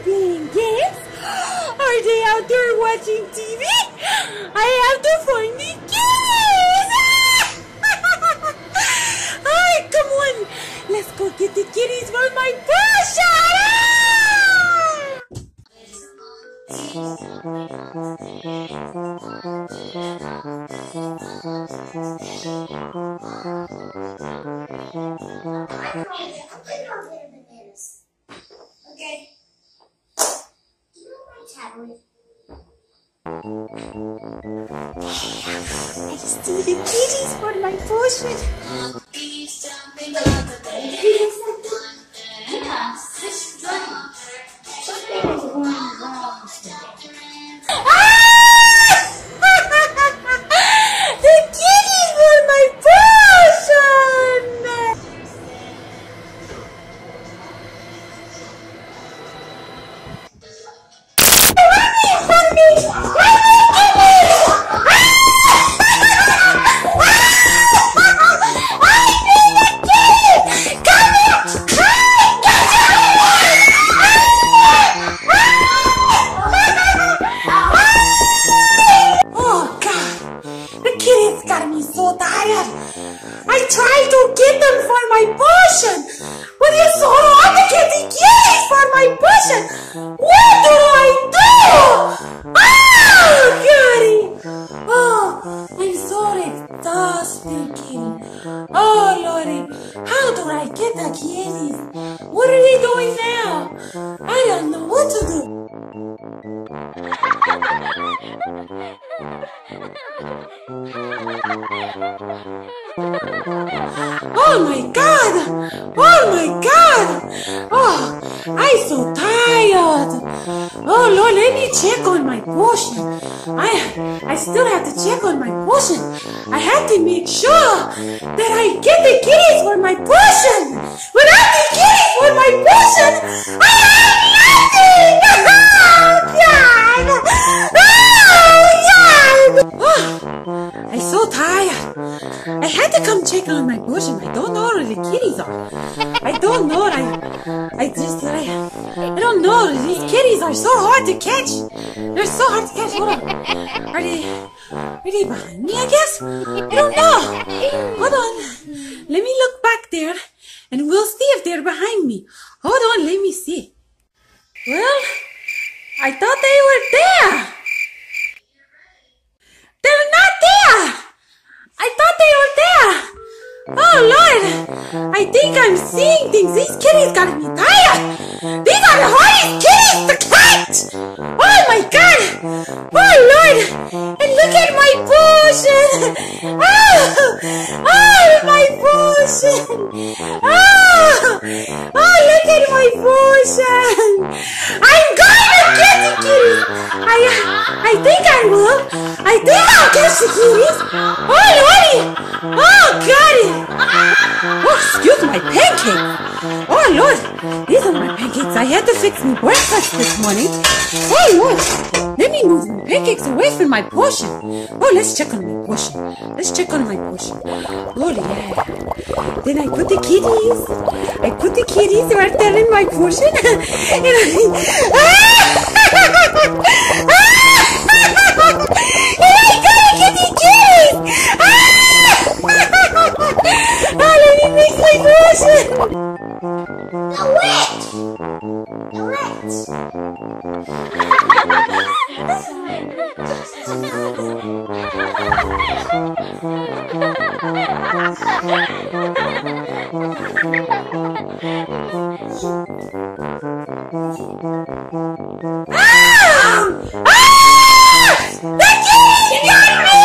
playing games? Are they out there watching TV? I have to find the kitties! Alright, come on. Let's go get the kitties for my passion! Okay. Do you want my tablet? I see the kitties for my potion. The kitties for my potion! I tried to get them for my potion, but it's so hard to get the kitties for my potion. What do I do? Oh, Gary! Oh, I'm so exhausted, kitty. Oh, Lordy, how do I get the kitties? What are they doing now? I don't know what to do. Oh my God! Oh my God! Oh, I'm so tired. Oh Lord, let me check on my potion. I still have to check on my potion. I have to make sure that I get the kitties for my potion. Without the kitties for my potion, I have nothing. Oh God! I'm so tired. I had to come check on my potion. I don't know where the kitties are. I don't know. I don't know. These kitties are so hard to catch. They're so hard to catch. Hold on. Are they behind me, I guess? I don't know. Hold on. Let me look back there and we'll see if they're behind me. Hold on. Let me see. Well, I thought they were there. They're not there. I thought they were there. Oh, Lord. I think I'm seeing things. These kitties gotta be tired. These are the hardest kitties to catch. Oh, my God. Oh, Lord. And look at my potion. Oh, my potion. Oh, look at my potion. I'm gonna get the kitties. I think I will. I think I'll catch the kitties. Oh, Lordy. Oh, got it. Oh, excuse my pancakes. Oh, Lord. These are my pancakes. I had to fix my breakfast this morning. Oh, Lord. Let me move my pancakes away from my potion. Oh, let's check on my potion. Let's check on my potion. Oh, yeah. Then I put the kitties. I put the kitties right there in my potion. And I gotta get the kitties! Oh, let me fix my potion! The witch! The witch! The kitties got me!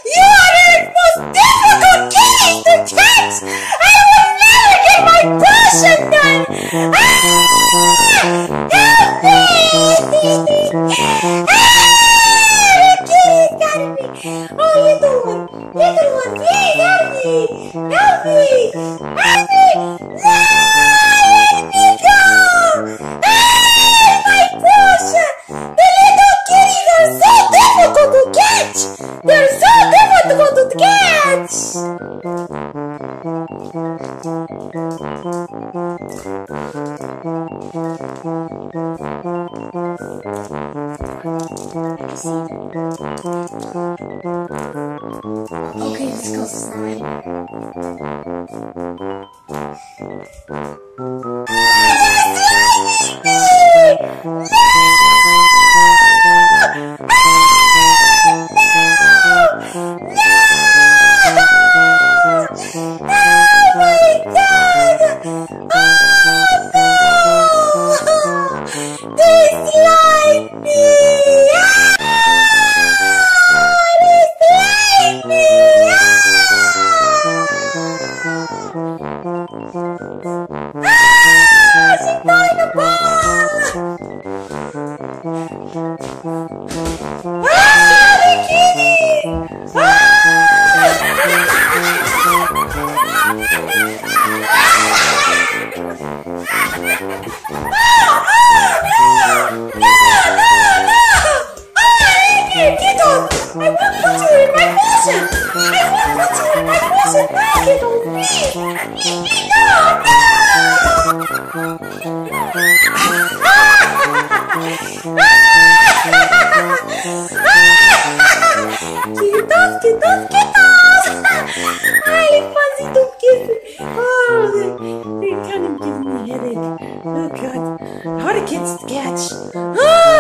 You are the most difficult kitties to catch! I will never get my potion done! Help me! The kitties got me! Oh, little one, please help me! Help me! Help me! No! Let me go! My potion! The little kitties are so difficult to catch! They're so difficult to catch! Okay, let's go slide. Ay, FunzeyTube Kidz. Oh, they're kind of giving me a headache. Oh, God. How are the kids to catch? Oh!